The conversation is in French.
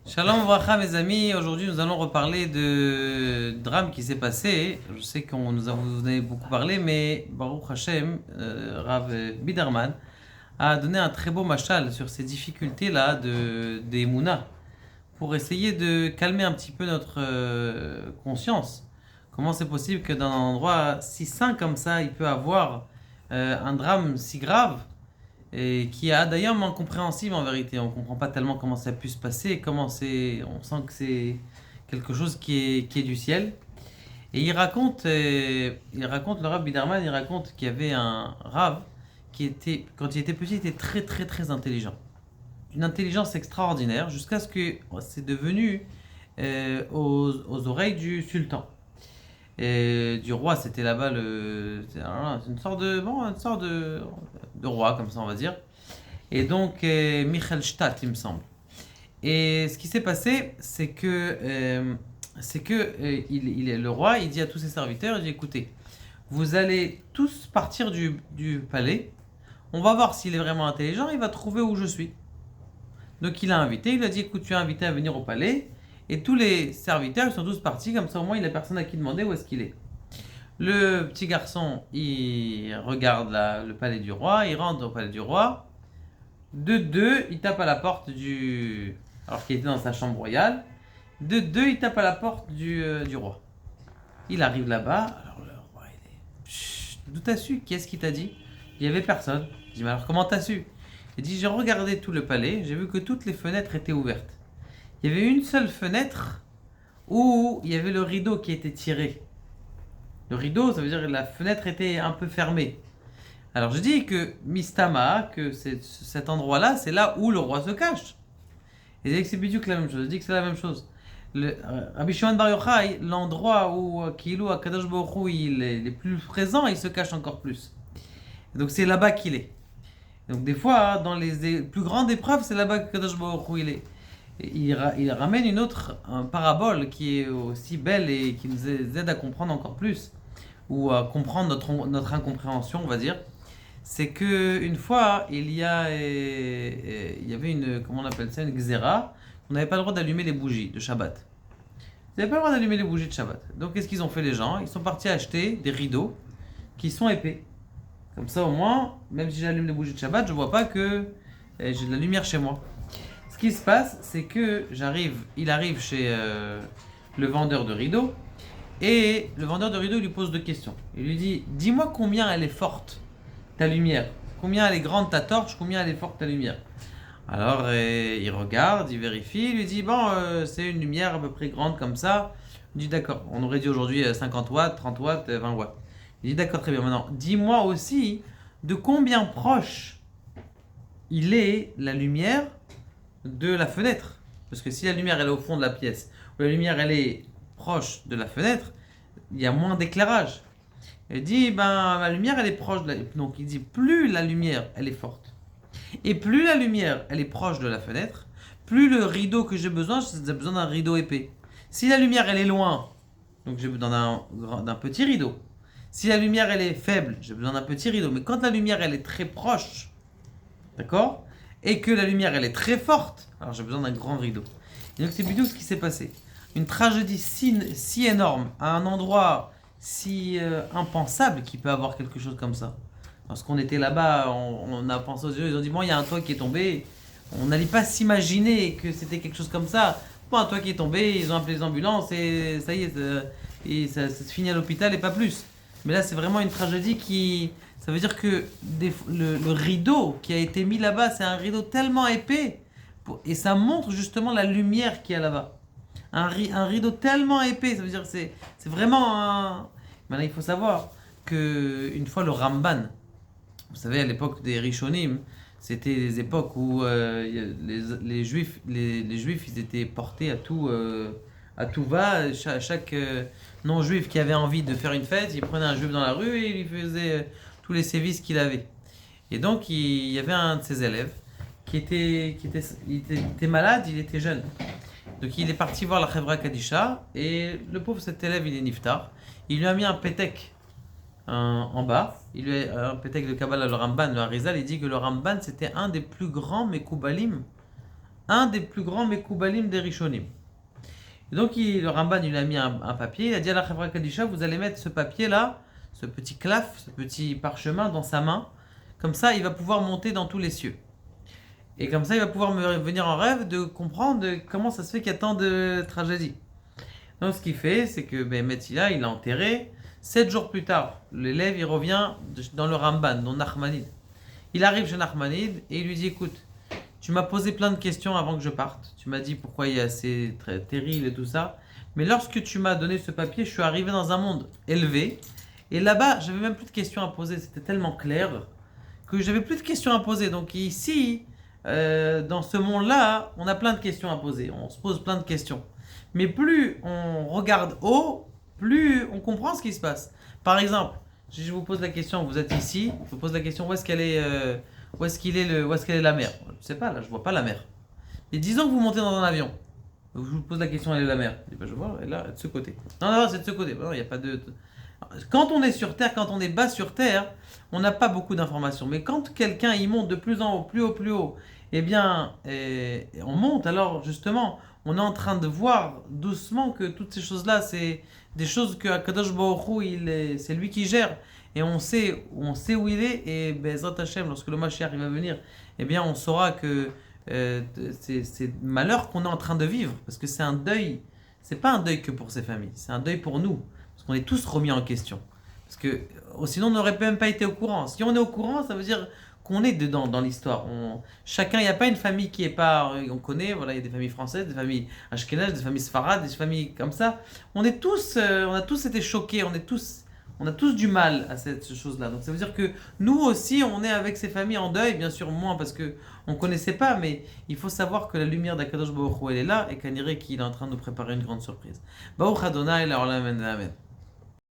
Shalom Vracha mes amis, aujourd'hui nous allons reparler de drame qui s'est passé. Je sais qu'on nous vous en avez beaucoup parlé, mais Baruch Hashem, Rav Biderman, a donné un très beau mashal sur ces difficultés-là des Mouna pour essayer de calmer un petit peu notre conscience. Comment c'est possible que dans un endroit si sain comme ça, il peut avoir un drame si grave et qui a d'ailleurs incompréhensible en vérité. On ne comprend pas tellement comment ça a pu se passer, comment c'est, on sent que c'est quelque chose qui est du ciel. Et il raconte le Rav Biderman, il raconte qu'il y avait un Rav qui était, quand il était petit, il était très très très intelligent. Une intelligence extraordinaire, jusqu'à ce que c'est devenu aux oreilles du sultan. Et du roi, c'était là-bas c'est une sorte de roi, comme ça on va dire. Et donc, Michel Stadt, il me semble. Et ce qui s'est passé, c'est que le roi, il dit à tous ses serviteurs, il dit, écoutez, vous allez tous partir du palais, on va voir s'il est vraiment intelligent, il va trouver où je suis. Donc il a invité, il a dit, écoute, tu es invité à venir au palais, et tous les serviteurs, ils sont tous partis, comme ça au moins il n'a personne à qui demander où est-ce qu'il est. Le petit garçon, il regarde le palais du roi, il rentre au palais du roi. De deux, il tape à la porte du. Alors qu'il était dans sa chambre royale. De deux, il tape à la porte du roi. Il arrive là-bas. Alors le roi, il est. Chut, d'où t'as su? Qu'est-ce qu'il t'a dit? Il n'y avait personne. Je dis, mais alors comment t'as su? Il dit, j'ai regardé tout le palais, j'ai vu que toutes les fenêtres étaient ouvertes. Il y avait une seule fenêtre où il y avait le rideau qui était tiré. Le rideau, ça veut dire que la fenêtre était un peu fermée. Alors je dis que Mistama, que cet endroit-là, c'est là où le roi se cache. Et c'est que la même chose. Je dis que c'est la même chose. Rabbi Shimon Bar Yochai, l'endroit où Kilou Akadosh Baruch Hu, il est plus présent, il se cache encore plus. Et donc c'est là-bas qu'il est. Et donc des fois, dans les plus grandes épreuves, c'est là-bas que Kadosh Baruch Hu, il est. Et il ramène une autre un parabole qui est aussi belle et qui nous aide à comprendre encore plus, ou à comprendre notre incompréhension, on va dire. C'est que une fois, il y avait une, comment on appelle ça, une xéra. On n'avait pas le droit d'allumer les bougies de Shabbat. Ils n'avaient pas le droit d'allumer les bougies de Shabbat. Donc qu'est-ce qu'ils ont fait les gens? Ils sont partis acheter des rideaux qui sont épais. Comme ça au moins, même si j'allume les bougies de Shabbat, je vois pas que j'ai de la lumière chez moi. Ce qui se passe, c'est que il arrive chez le vendeur de rideaux et le vendeur de rideaux lui pose deux questions. Il lui dit, dis-moi combien elle est forte ta lumière. Combien elle est grande ta torche, combien elle est forte ta lumière. Alors il regarde, il vérifie, il lui dit bon, c'est une lumière à peu près grande comme ça. Il dit d'accord, on aurait dit aujourd'hui 50 watts, 30 watts, 20 watts. Il dit d'accord, très bien. Maintenant, dis-moi aussi de combien proche il est la lumière de la fenêtre. Parce que si la lumière elle est au fond de la pièce, ou la lumière elle est proche de la fenêtre, il y a moins d'éclairage. Il dit, ben, la lumière, elle est proche de la... Donc, il dit, plus la lumière, elle est forte, et plus la lumière, elle est proche de la fenêtre, plus le rideau que j'ai besoin d'un rideau épais. Si la lumière, elle est loin, donc j'ai besoin d'un petit rideau. Si la lumière, elle est faible, j'ai besoin d'un petit rideau. Mais quand la lumière, elle est très proche, d'accord? Et que la lumière, elle est très forte, alors j'ai besoin d'un grand rideau. Et donc, c'est plutôt ce qui s'est passé. Une tragédie si énorme, à un endroit si impensable qu'il peut avoir quelque chose comme ça. Lorsqu'on était là-bas, on a pensé aux yeux, ils ont dit bon, il y a un toit qui est tombé. On n'allait pas s'imaginer que c'était quelque chose comme ça. Bon, un toit qui est tombé, ils ont appelé les ambulances et ça y est, ça se finit à l'hôpital et pas plus. Mais là, c'est vraiment une tragédie qui. Ça veut dire que le rideau qui a été mis là-bas, c'est un rideau tellement épais. Et ça montre justement la lumière qu'il y a là-bas. Un rideau tellement épais, ça veut dire que c'est vraiment un. Maintenant, il faut savoir que une fois le Ramban, vous savez, à l'époque des Rishonim, c'était des époques où les Juifs, ils étaient portés à tout va. Chaque non-Juif qui avait envie de faire une fête, il prenait un Juif dans la rue et il lui faisait tous les sévices qu'il avait. Et donc, il y avait un de ses élèves il était malade, il était jeune. Donc il est parti voir la Chevra Kadisha et le pauvre cet élève il est niftar. Il lui a mis un pétek en bas. Il lui a un pétek de Kabbalah, le Ramban, le Harizal. Il dit que le Ramban c'était un des plus grands Mekoubalim un des plus grands Mekoubalim des Rishonim. Et donc le Ramban il a mis un papier, il a dit à la Chevra Kadisha, vous allez mettre ce papier là, ce petit claf, ce petit parchemin dans sa main, comme ça il va pouvoir monter dans tous les cieux. Et comme ça il va pouvoir me venir en rêve de comprendre comment ça se fait qu'il y a tant de tragédies. Donc ce qu'il fait, c'est que Metzila il l'a enterré. 7 jours plus tard, l'élève il revient dans le Ramban, dans Nachmanide. Il arrive chez Nachmanide et il lui dit écoute, tu m'as posé plein de questions avant que je parte. Tu m'as dit pourquoi il y a ces traits terribles et tout ça. Mais lorsque tu m'as donné ce papier, je suis arrivé dans un monde élevé. Et là-bas, j'avais même plus de questions à poser. C'était tellement clair que j'avais plus de questions à poser. Donc ici, dans ce monde-là, on a plein de questions à poser. On se pose plein de questions. Mais plus on regarde haut, plus on comprend ce qui se passe. Par exemple, si je vous pose la question, vous êtes ici, je vous pose la question où est-ce qu'elle est, où est-ce qu'elle est la mer. Je ne sais pas, là, je vois pas la mer. Et disons que vous montez dans un avion. Je vous pose la question, elle est la mer. Je dis, ben, je vois, elle est là, de ce côté. Non, non, c'est de ce côté. Non, il n'y a pas de. Quand on est sur Terre, quand on est bas sur Terre, on n'a pas beaucoup d'informations. Mais quand quelqu'un y monte de plus en haut, plus haut, eh bien, on monte. Alors justement, on est en train de voir doucement que toutes ces choses-là, c'est des choses que Akadosh Baruch Hu, c'est lui qui gère. Et on sait où il est. Et Bezrat Hashem, lorsque le Mashiach il va venir, eh bien, on saura que c'est malheur qu'on est en train de vivre. Parce que c'est un deuil. C'est pas un deuil que pour ses familles. C'est un deuil pour nous. Parce qu'on est tous remis en question. Parce que sinon, on n'aurait même pas été au courant. Si on est au courant, ça veut dire qu'on est dedans dans l'histoire. Chacun, il n'y a pas une famille qui est pas. On connaît, voilà, il y a des familles françaises, des familles ashkénazes, des familles sfarades, des familles comme ça. On a tous été choqués, on a tous du mal à cette chose-là. Donc ça veut dire que nous aussi, on est avec ces familles en deuil, bien sûr moins parce que on connaissait pas, mais il faut savoir que la lumière d'Akadosh Baruch Hu, elle est là et qu'il est en train de nous préparer une grande surprise. Baruch Adonai, la Olam, Amen.